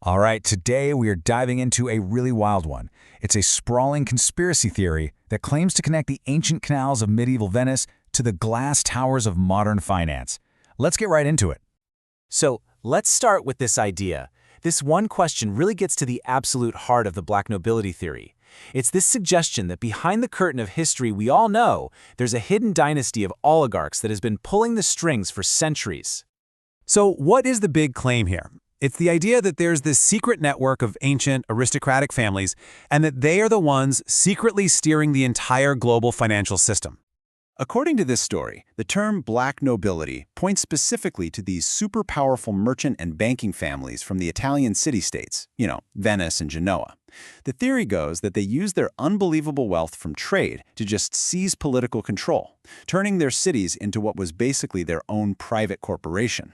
All right, today we are diving into a really wild one. It's a sprawling conspiracy theory that claims to connect the ancient canals of medieval Venice to the glass towers of modern finance. Let's get right into it. So let's start with this idea. This one question really gets to the absolute heart of the black nobility theory. It's this suggestion that behind the curtain of history we all know, there's a hidden dynasty of oligarchs that has been pulling the strings for centuries. So what is the big claim here? It's the idea that there's this secret network of ancient aristocratic families and that they are the ones secretly steering the entire global financial system. According to this story, the term black nobility points specifically to these super powerful merchant and banking families from the Italian city-states, Venice and Genoa. The theory goes that they use their unbelievable wealth from trade to just seize political control, turning their cities into what was basically their own private corporation.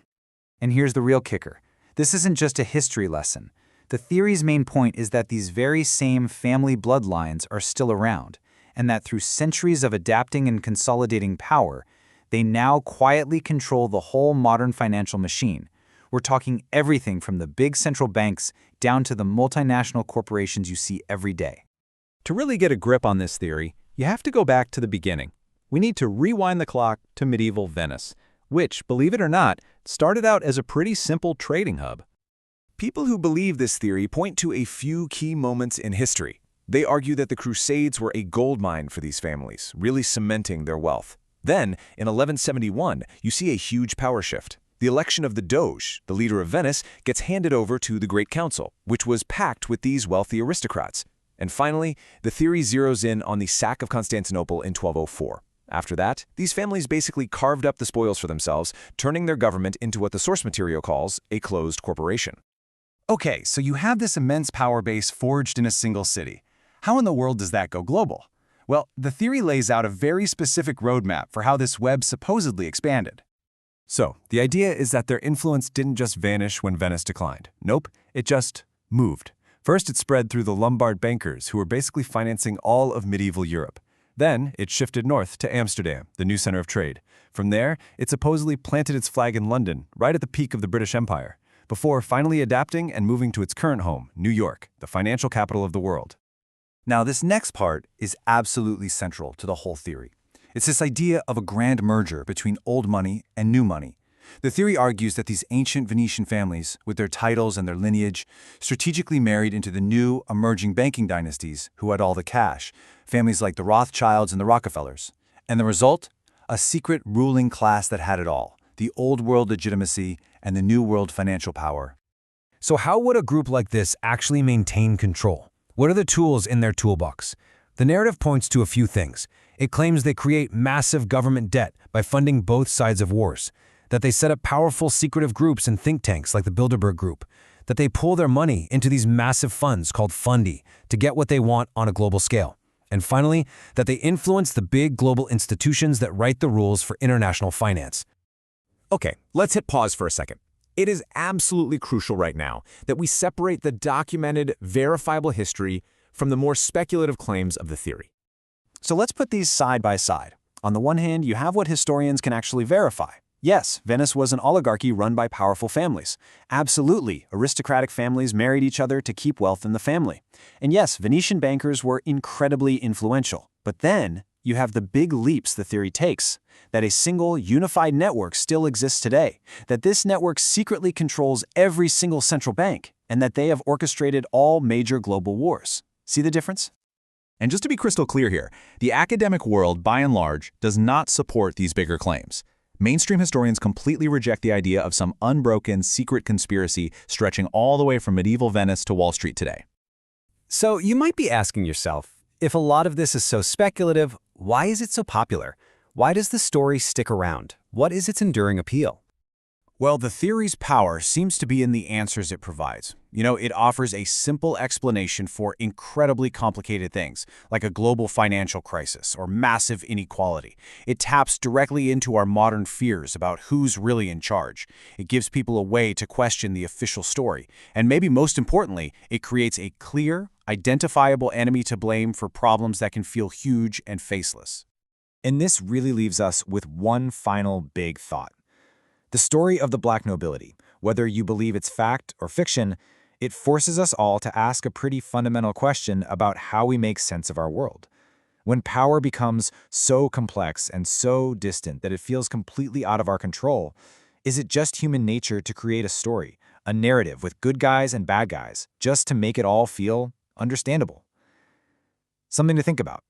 And here's the real kicker. This isn't just a history lesson. The theory's main point is that these very same family bloodlines are still around, and that through centuries of adapting and consolidating power, they now quietly control the whole modern financial machine. We're talking everything from the big central banks down to the multinational corporations you see every day. To really get a grip on this theory, you have to go back to the beginning. We need to rewind the clock to medieval Venice, which, believe it or not, started out as a pretty simple trading hub. People who believe this theory point to a few key moments in history. They argue that the Crusades were a goldmine for these families, really cementing their wealth. Then, in 1171, you see a huge power shift. The election of the Doge, the leader of Venice, gets handed over to the Great Council, which was packed with these wealthy aristocrats. And finally, the theory zeroes in on the sack of Constantinople in 1204. After that, these families basically carved up the spoils for themselves, turning their government into what the source material calls a closed corporation. Okay, so you have this immense power base forged in a single city. How in the world does that go global? Well, the theory lays out a very specific roadmap for how this web supposedly expanded. So, the idea is that their influence didn't just vanish when Venice declined. Nope, it just moved. First, it spread through the Lombard bankers, who were basically financing all of medieval Europe. Then, it shifted north to Amsterdam, the new center of trade. From there, it supposedly planted its flag in London, right at the peak of the British Empire, before finally adapting and moving to its current home, New York, the financial capital of the world. Now, this next part is absolutely central to the whole theory. It's this idea of a grand merger between old money and new money. The theory argues that these ancient Venetian families, with their titles and their lineage, strategically married into the new, emerging banking dynasties who had all the cash, families like the Rothschilds and the Rockefellers. And the result? A secret ruling class that had it all, the old world legitimacy and the new world financial power. So how would a group like this actually maintain control? What are the tools in their toolbox? The narrative points to a few things. It claims they create massive government debt by funding both sides of wars, that they set up powerful secretive groups and think tanks like the Bilderberg Group, that they pull their money into these massive funds called fundi to get what they want on a global scale. And finally, that they influence the big global institutions that write the rules for international finance. Okay, let's hit pause for a second. It is absolutely crucial right now that we separate the documented, verifiable history from the more speculative claims of the theory. So let's put these side by side. On the one hand, you have what historians can actually verify. Yes, Venice was an oligarchy run by powerful families. Absolutely, aristocratic families married each other to keep wealth in the family. And yes, Venetian bankers were incredibly influential. But then, you have the big leaps the theory takes, that a single, unified network still exists today, that this network secretly controls every single central bank, and that they have orchestrated all major global wars. See the difference? And just to be crystal clear here, the academic world, by and large, does not support these bigger claims. Mainstream historians completely reject the idea of some unbroken, secret conspiracy stretching all the way from medieval Venice to Wall Street today. So you might be asking yourself, if a lot of this is so speculative, why is it so popular? Why does the story stick around? What is its enduring appeal? Well, the theory's power seems to be in the answers it provides. It offers a simple explanation for incredibly complicated things, like a global financial crisis or massive inequality. It taps directly into our modern fears about who's really in charge. It gives people a way to question the official story. And maybe most importantly, it creates a clear, identifiable enemy to blame for problems that can feel huge and faceless. And this really leaves us with one final big thought. The story of the black nobility, whether you believe it's fact or fiction, It forces us all to ask a pretty fundamental question about how we make sense of our world. When power becomes so complex and so distant that it feels completely out of our control, is it just human nature to create a story, a narrative with good guys and bad guys, just to make it all feel understandable? Something to think about.